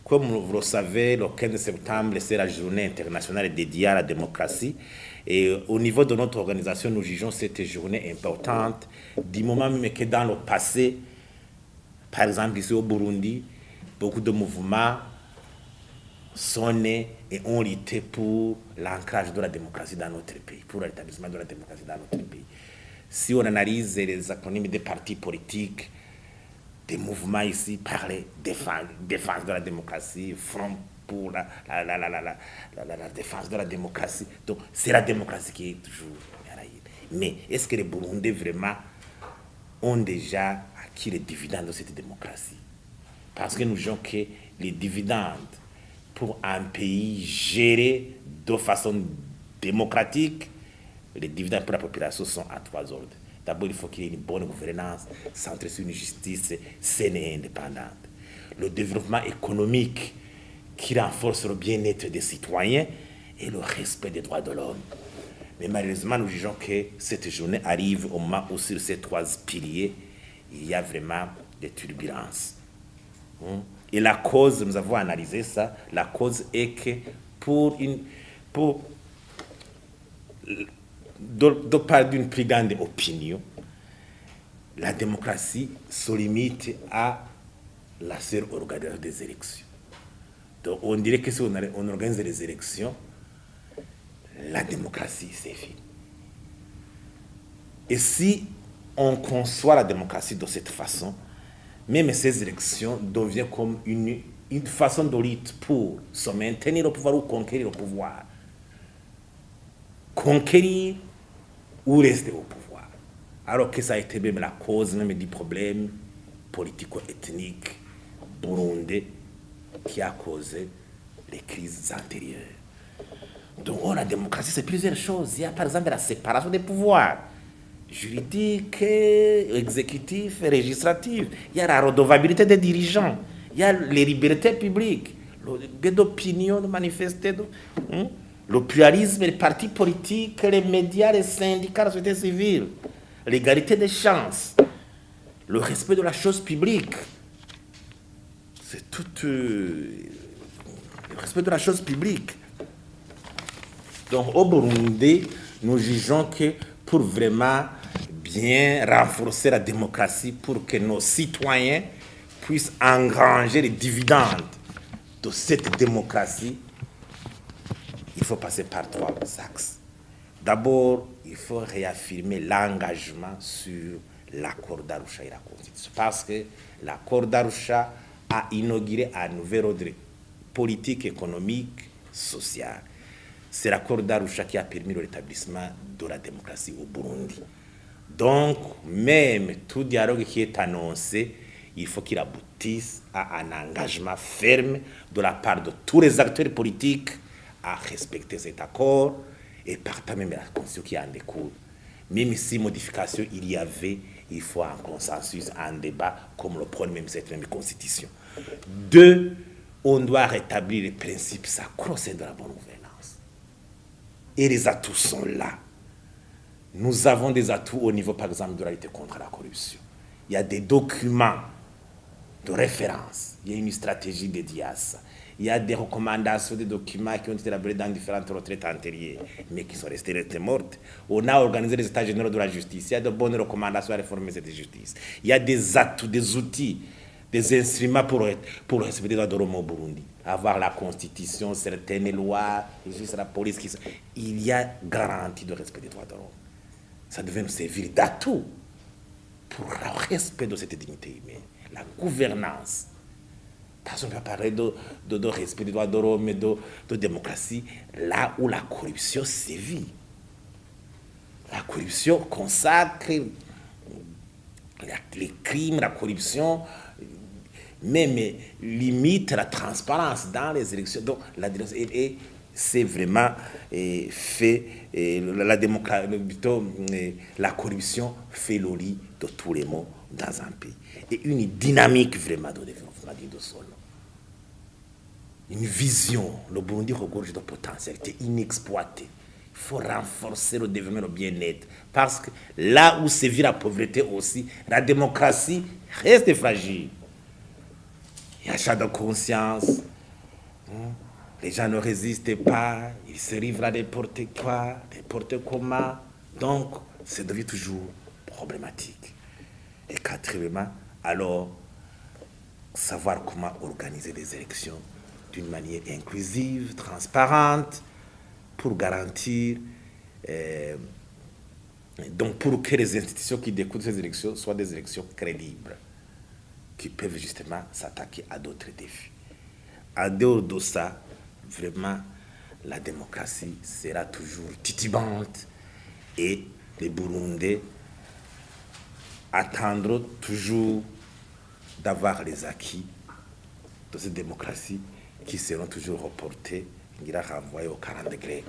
Comme vous le savez, le 15 septembre, c'est la journée internationale dédiée à la démocratie. Et au niveau de notre organisation, nous jugeons cette journée importante, du moment même que dans le passé, par exemple ici au Burundi, beaucoup de mouvements sont nés et ont lutté pour l'ancrage de la démocratie dans notre pays, pour l'établissement de la démocratie dans notre pays. Si on analyse les acronymes des partis politiques, des mouvements ici parlaient défense de la démocratie, Front pour la défense de la démocratie. Donc c'est la démocratie qui est toujours. Mais est-ce que les Burundais vraiment ont déjà acquis les dividendes de cette démocratie? Parce que nous disons que les dividendes pour un pays géré de façon démocratique, les dividendes pour la population sont à trois ordres. D'abord, il faut qu'il y ait une bonne gouvernance centrée sur une justice saine et indépendante. Le développement économique qui renforce le bien-être des citoyens et le respect des droits de l'homme. Mais malheureusement, nous jugeons que cette journée arrive au moment où sur ces trois piliers, il y a vraiment des turbulences. Et la cause, nous avons analysé ça, la cause est que de part d'une plus grande opinion, la démocratie se limite à la seule organisation des élections. Donc on dirait que si on organise les élections, la démocratie, c'est fini. Et si on conçoit la démocratie de cette façon, même ces élections deviennent comme une façon de lutte pour se maintenir au pouvoir ou conquérir le pouvoir. Conquérir ou rester au pouvoir. Alors que ça a été même la cause même du problème politico-ethnique burundais qui a causé les crises antérieures. Donc la démocratie, c'est plusieurs choses. Il y a par exemple la séparation des pouvoirs. Juridique, exécutif, législatif. Il y a la redevabilité des dirigeants. Il y a les libertés publiques, le liberté d'opinion, de manifester, le pluralisme, les partis politiques, les médias, les syndicats, la société civile, l'égalité des chances, le respect de la chose publique. C'est tout le respect de la chose publique. Donc au Burundi, nous jugeons que pour vraiment bien renforcer la démocratie, pour que nos citoyens puissent engranger les dividendes de cette démocratie, il faut passer par trois axes. D'abord, il faut réaffirmer l'engagement sur l'accord d'Arusha et la Constitution. Parce que l'accord d'Arusha a inauguré un nouvel ordre politique, économique, social. C'est l'accord d'Arusha qui a permis le rétablissement de la démocratie au Burundi. Donc, même tout dialogue qui est annoncé, il faut qu'il aboutisse à un engagement ferme de la part de tous les acteurs politiques à respecter cet accord et partant même la Constitution qui en découle. Même si modification il y avait, il faut un consensus, un débat, comme le prône même cette même Constitution. Deux, on doit rétablir les principes sacros de la bonne gouvernance. Et les atouts sont là. Nous avons des atouts au niveau, par exemple, de la lutte contre la corruption. Il y a des documents de référence. Il y a une stratégie dédiée à ça. Il y a des recommandations, des documents qui ont été élaborés dans différentes retraites antérieures, mais qui sont restés mortes. On a organisé les états généraux de la justice. Il y a de bonnes recommandations à réformer cette justice. Il y a des atouts, des outils, des instruments pour respecter les droits de l'homme au Burundi. Avoir la constitution, certaines lois, juste la police. Il y a garantie de respect des droits de l'homme. Ça devait nous servir d'atout pour le respect de cette dignité humaine, la gouvernance. Parce qu'on peut parler de respect des droits de l'homme et de démocratie, là où la corruption sévit. La corruption consacre les crimes, la corruption, même limite la transparence dans les élections. Donc, c'est vraiment fait, la corruption fait le lit de tous les maux dans un pays. Et une dynamique vraiment de développement de solo. Une vision, le Burundi regorge de potentialités inexploitées. Il faut renforcer le développement, le bien-être. Parce que là où sévit la pauvreté aussi, la démocratie reste fragile. Il y a achat de conscience, Les gens ne résistent pas, ils se livrent à n'importe quoi, n'importe comment. Donc, ça devient toujours problématique. Et quatrièmement, alors, savoir comment organiser les élections d'une manière inclusive, transparente, pour garantir, donc pour que les institutions qui découlent de ces élections soient des élections crédibles, qui peuvent justement s'attaquer à d'autres défis. En dehors de ça, vraiment, la démocratie sera toujours titubante et les Burundais attendront toujours d'avoir les acquis de cette démocratie qui seront toujours reportés, renvoyés aux 40 degrés.